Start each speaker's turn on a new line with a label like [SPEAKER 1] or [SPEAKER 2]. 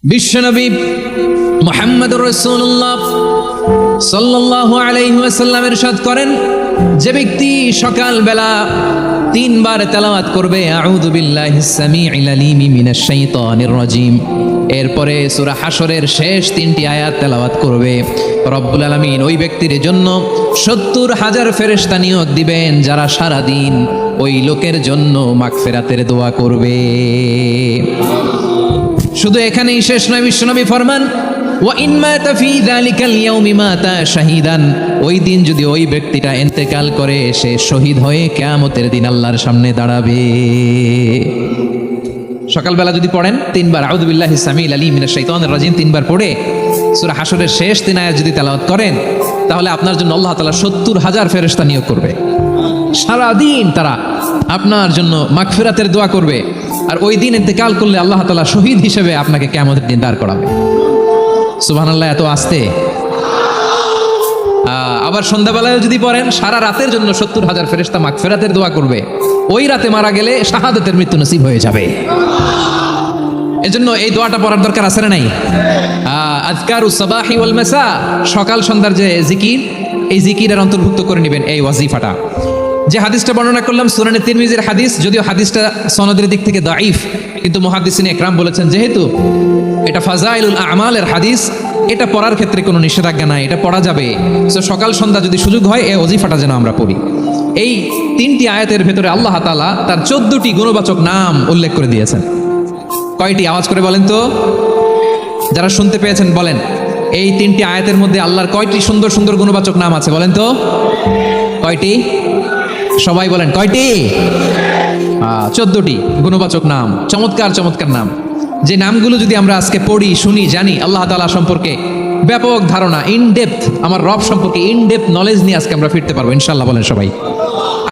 [SPEAKER 1] বিশ্বনবী মুহাম্মদুর রাসূলুল্লাহ সাল্লাল্লাহু আলাইহি ওয়াসাল্লাম ইরশাদ করেন, যে ব্যক্তি সকালবেলা তিনবার তেলাওয়াত করবে আউযু বিল্লাহিস সামিউল আলিম মিনাশ শাইতানির রাজিম, এরপরে সূরা হাশরের শেষ তিনটি আয়াত তেলাওয়াত করবে, রব্বুল আলামিন ওই ব্যক্তির জন্য ৭০,০০০ ফেরেশতা নিয়োগ দিবেন যারা সারা দিন ওই লোকের জন্য মাগফিরাতের দোয়া করবে। শুধু এখানেই শেষ নয়, বিশ্বনবী ফরমান ওয়া ইন মাতা ফি যালিকাল ইয়াউমি মাতা শাহীদান, ওই দিন যদি ওই ব্যক্তিটা ইন্তেকাল করে সে শহীদ হয়ে কিয়ামতের দিন আল্লাহর সামনে দাঁড়াবে। সকালবেলা যদি পড়েন তিনবার আউযু বিল্লাহিস সামিউল আলিম মিনাশ শাইতানির রাজিম তিনবার পড়ে সূরা হাশরের শেষ তিন আয়াত যদি তেলাওয়াত করেন, তাহলে আপনার জন্য আল্লাহ তাআলা ৭০,০০০ ফেরেশতা নিয়োগ করবে, সারা দিন তারা আপনার জন্য মাগফিরাতের দোয়া করবে। আর ওই দিন ইন্তেকাল করলে আল্লাহ তাআলা শহীদ হিসেবে আপনাকে কিয়ামতের দিন দাঁড় করাবে। সুবহানাল্লাহ, এত আস্তে। আবার সন্ধ্যাবেলায় যদি পড়েন, সারা রাতের জন্য ৭০,০০০ ফেরেশতা মাগফিরাতের দোয়া করবে, ওই রাতে মারা গেলে শাহাদাতের মৃত্যু নসিব হয়ে যাবে। এজন্য এই দোয়াটা পড়ার দরকার আছে না নাই? আযকারুস সাবাহি ওয়াল মাসা, সকাল সন্ধ্যার যে জিকির, এই জিকিরের অন্তর্ভুক্ত করে নেবেন এই ওয়াজিফাটা। যে হাদিসটা বর্ণনা করলাম সুনানে তিরমিজির হাদিস, যদিও হাদিসটা সনদের দিক থেকে দাঈফ, কিন্তু মুহাদ্দিসিন ইকরাম বলেছেন যেহেতু এটা ফাজাইলুল আমালের হাদিস, এটা পড়ার ক্ষেত্রে কোনো নিষেধাজ্ঞা নাই, এটা পড়া যাবে। সো সকাল সন্ধ্যা যদি সুযোগ হয় এই ওয়াজিফাটা যেন আমরা পড়ি। এই তিনটি আয়াতের ভেতরে আল্লাহ তাআলা তার 14টি গুণবাচক নাম উল্লেখ করে দিয়েছেন। কয়টি? আওয়াজ করে বলেন তো, যারা শুনতে পেয়েছেন বলেন, এই তিনটি আয়াতের মধ্যে আল্লাহর কয়টি সুন্দর সুন্দর গুণবাচক নাম আছে বলেন তো? কয়টি? সবাই বলেন কয়টি? 14টি গুণবাচক নাম, চমৎকার চমৎকার নাম। যে নামগুলো যদি আমরা আজকে পড়ি, শুনি, জানি, আল্লাহ তাআলা সম্পর্কে ব্যাপক ধারণা, ইন ডেপথ, আমার রব সম্পর্কে ইন ডেপথ নলেজ নিয়ে আজকে আমরা ফিরতে পারবো ইনশাআল্লাহ। বলেন সবাই।